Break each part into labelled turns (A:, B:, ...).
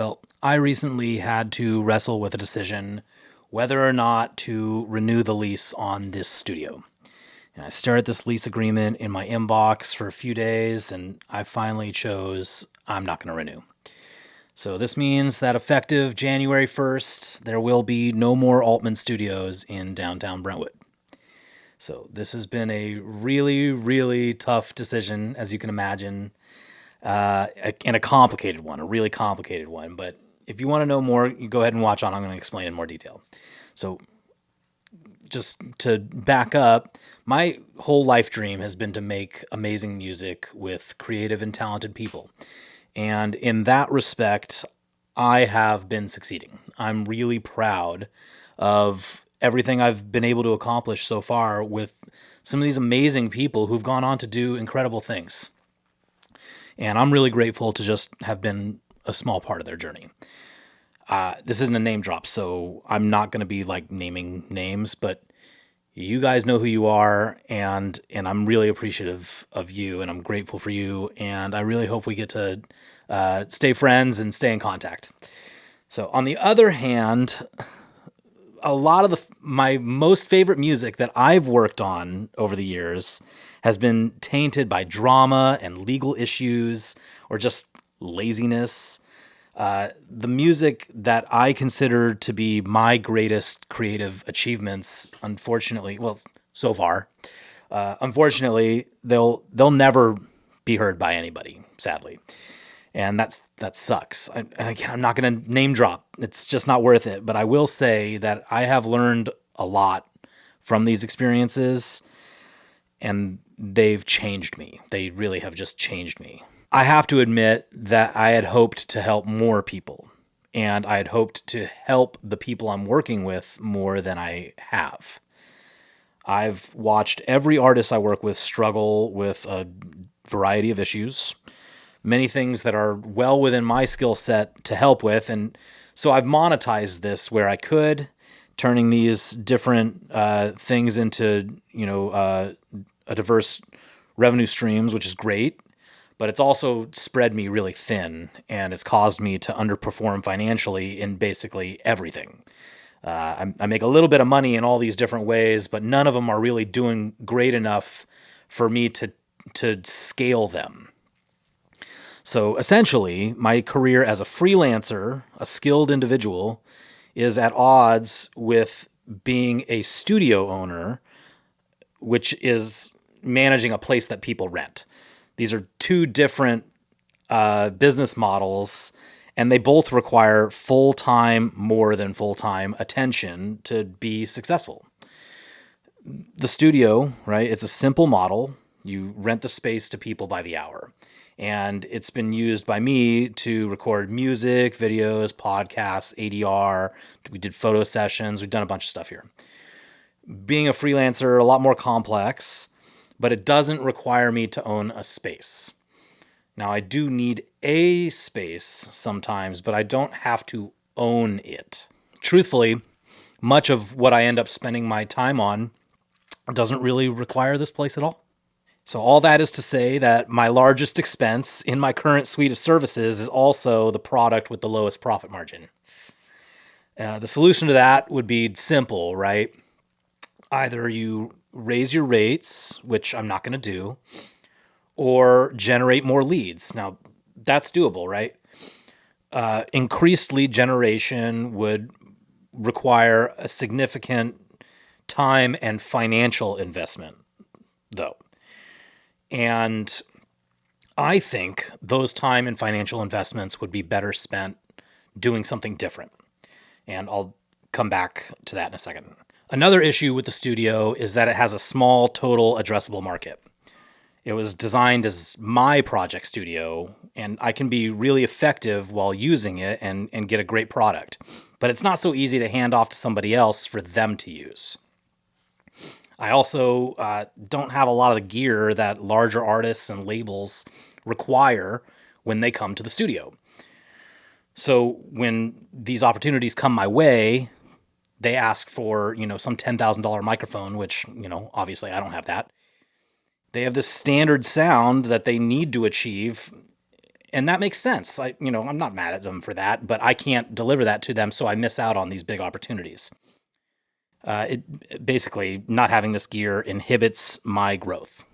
A: Well, I recently had to wrestle with a decision whether or not to renew the lease on this studio. And I stared at this lease agreement in my inbox for a few days, and I finally chose I'm not going to renew. So this means that effective January 1st, there will be no more Altman Studios in downtown Brentwood. So this has been a really, really tough decision, as you can imagine, and a complicated one, a really complicated one. But if you want to know more, you go ahead and watch on. I'm going to explain in more detail. So just to back up, my whole life dream has been to make amazing music with creative and talented people. And in that respect, I have been succeeding. I'm really proud of everything I've been able to accomplish so far with some of these amazing people who've gone on to do incredible things. And I'm really grateful to just have been a small part of their journey. This isn't a name drop, so I'm not going to be like naming names, but you guys know who you are, and I'm really appreciative of you, and I'm grateful for you, and I really hope we get to stay friends and stay in contact. So on the other hand, a lot of my most favorite music that I've worked on over the years has been tainted by drama and legal issues or just laziness. The music that I consider to be my greatest creative achievements, unfortunately, well, so far, unfortunately, they'll never be heard by anybody, sadly. And that sucks. And again, I'm not going to name drop. It's just not worth it. But I will say that I have learned a lot from these experiences, and they've changed me. They really have just changed me. I have to admit that I had hoped to help more people, and I had hoped to help the people I'm working with more than I have. I've watched every artist I work with struggle with a variety of issues, many things that are well within my skill set to help with. And so I've monetized this where I could, turning these different things into, a diverse revenue streams, which is great. But it's also spread me really thin, and it's caused me to underperform financially in basically everything. I make a little bit of money in all these different ways, but none of them are really doing great enough for me to scale them. So essentially, my career as a freelancer, a skilled individual, is at odds with being a studio owner, which is managing a place that people rent. These are two different business models, and they both require full-time, more than full-time attention to be successful. The studio, right, it's a simple model. You rent the space to people by the hour. And it's been used by me to record music, videos, podcasts, ADR. We did photo sessions. We've done a bunch of stuff here. Being a freelancer, a lot more complex, but it doesn't require me to own a space. Now, I do need a space sometimes, but I don't have to own it. Truthfully, much of what I end up spending my time on doesn't really require this place at all. So all that is to say that my largest expense in my current suite of services is also the product with the lowest profit margin. The solution to that would be simple, right? Either you raise your rates, which I'm not going to do, or generate more leads. Now, that's doable, right? Increased lead generation would require a significant time and financial investment, though. And I think those time and financial investments would be better spent doing something different. And I'll come back to that in a second. Another issue with the studio is that it has a small total addressable market. It was designed as my project studio, and I can be really effective while using it and get a great product. But it's not so easy to hand off to somebody else for them to use. I also don't have a lot of the gear that larger artists and labels require when they come to the studio. So when these opportunities come my way, they ask for, some $10,000 microphone, which, obviously I don't have that. They have this standard sound that they need to achieve, And that makes sense. I'm not mad at them for that, but I can't deliver that to them, so I miss out on these big opportunities. It basically, not having this gear inhibits my growth.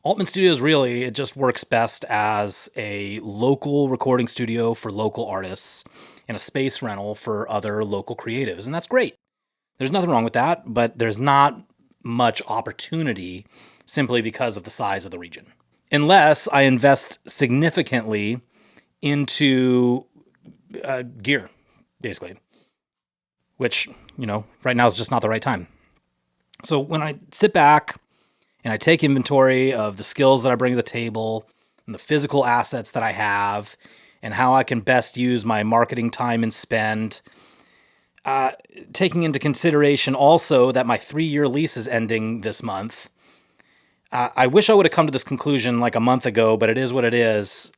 A: Altman Studios really, it just works best as a local recording studio for local artists and a space rental for other local creatives. And that's great. There's nothing wrong with that, but there's not much opportunity simply because of the size of the region. Unless I invest significantly into gear, basically, which, right now is just not the right time. So when I sit back and I take inventory of the skills that I bring to the table and the physical assets that I have and how I can best use my marketing time and spend, taking into consideration also that my 3-year lease is ending this month. I wish I would have come to this conclusion like a month ago, but it is what it is.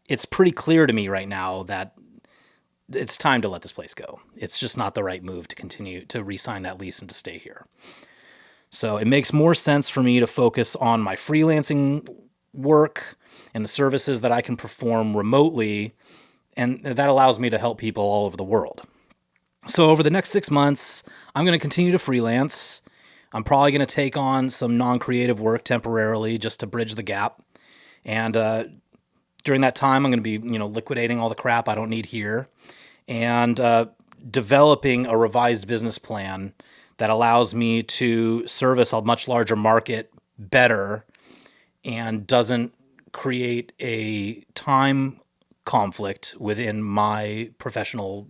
A: It's pretty clear to me right now that it's time to let this place go. It's just not the right move to continue to re-sign that lease and to stay here. So it makes more sense for me to focus on my freelancing work and the services that I can perform remotely, and that allows me to help people all over the world. So over the next 6 months, I'm going to continue to freelance. I'm probably going to take on some non-creative work temporarily just to bridge the gap. And during that time, I'm going to be, liquidating all the crap I don't need here and developing a revised business plan that allows me to service a much larger market better and doesn't create a time conflict within my professional,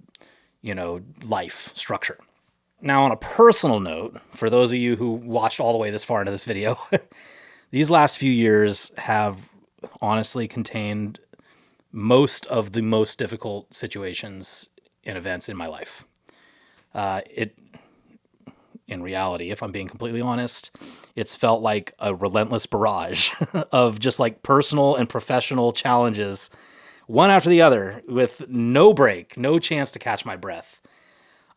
A: life structure. Now, on a personal note, for those of you who watched all the way this far into this video, these last few years have honestly contained most of the most difficult situations and events in my life. In reality, if I'm being completely honest, it's felt like a relentless barrage of just like personal and professional challenges, one after the other, with no break, no chance to catch my breath.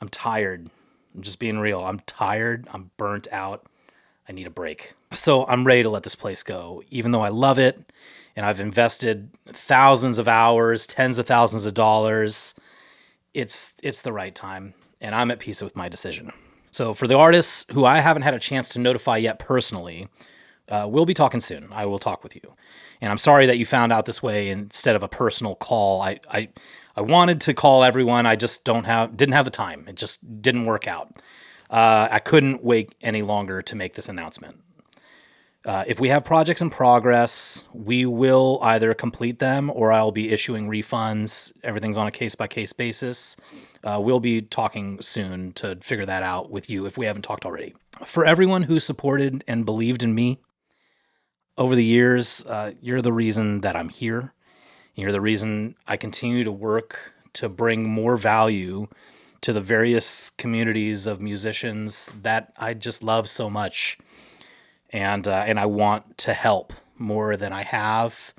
A: I'm tired. I'm just being real. I'm tired. I'm burnt out. I need a break. So I'm ready to let this place go, even though I love it and I've invested thousands of hours, tens of thousands of dollars. It's the right time, and I'm at peace with my decision. So for the artists who I haven't had a chance to notify yet personally, we'll be talking soon. I will talk with you. And I'm sorry that you found out this way instead of a personal call. I wanted to call everyone. I just didn't have the time. It just didn't work out. I couldn't wait any longer to make this announcement. If we have projects in progress, we will either complete them or I'll be issuing refunds. Everything's on a case-by-case basis. We'll be talking soon to figure that out with you if we haven't talked already. For everyone who supported and believed in me over the years, you're the reason that I'm here. You're the reason I continue to work to bring more value to the various communities of musicians that I just love so much. And I want to help more than I have,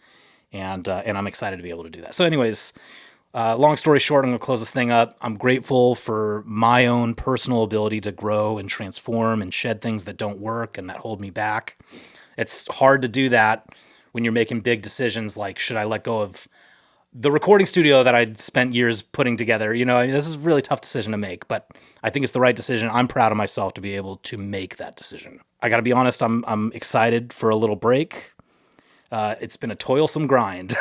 A: and I'm excited to be able to do that. So anyways, long story short, I'm going to close this thing up. I'm grateful for my own personal ability to grow and transform and shed things that don't work and that hold me back. It's hard to do that when you're making big decisions like, should I let go of the recording studio that I'd spent years putting together? This is a really tough decision to make, but I think it's the right decision. I'm proud of myself to be able to make that decision. I got to be honest, I'm excited for a little break. It's been a toilsome grind,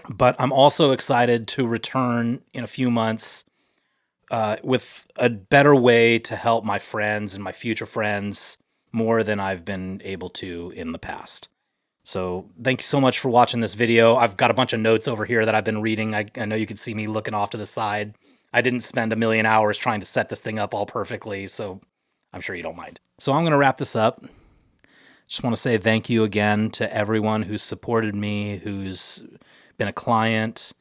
A: but I'm also excited to return in a few months with a better way to help my friends and my future friends more than I've been able to in the past. So thank you so much for watching this video. I've got a bunch of notes over here that I've been reading. I know you can see me looking off to the side. I didn't spend a million hours trying to set this thing up all perfectly, so I'm sure you don't mind. So I'm going to wrap this up. Just want to say thank you again to everyone who's supported me, who's been a client,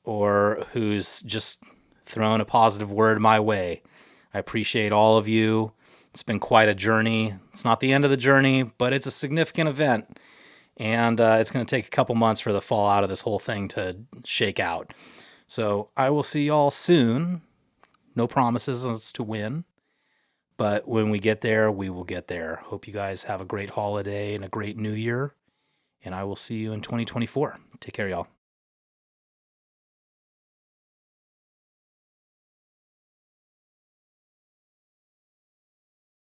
A: or who's just thrown a positive word my way. I appreciate all of you. It's been quite a journey. It's not the end of the journey, but it's a significant event. And it's going to take a couple months for the fallout of this whole thing to shake out. So I will see y'all soon. No promises as to when. But when we get there, we will get there. Hope you guys have a great holiday and a great new year. And I will see you in 2024. Take care, y'all.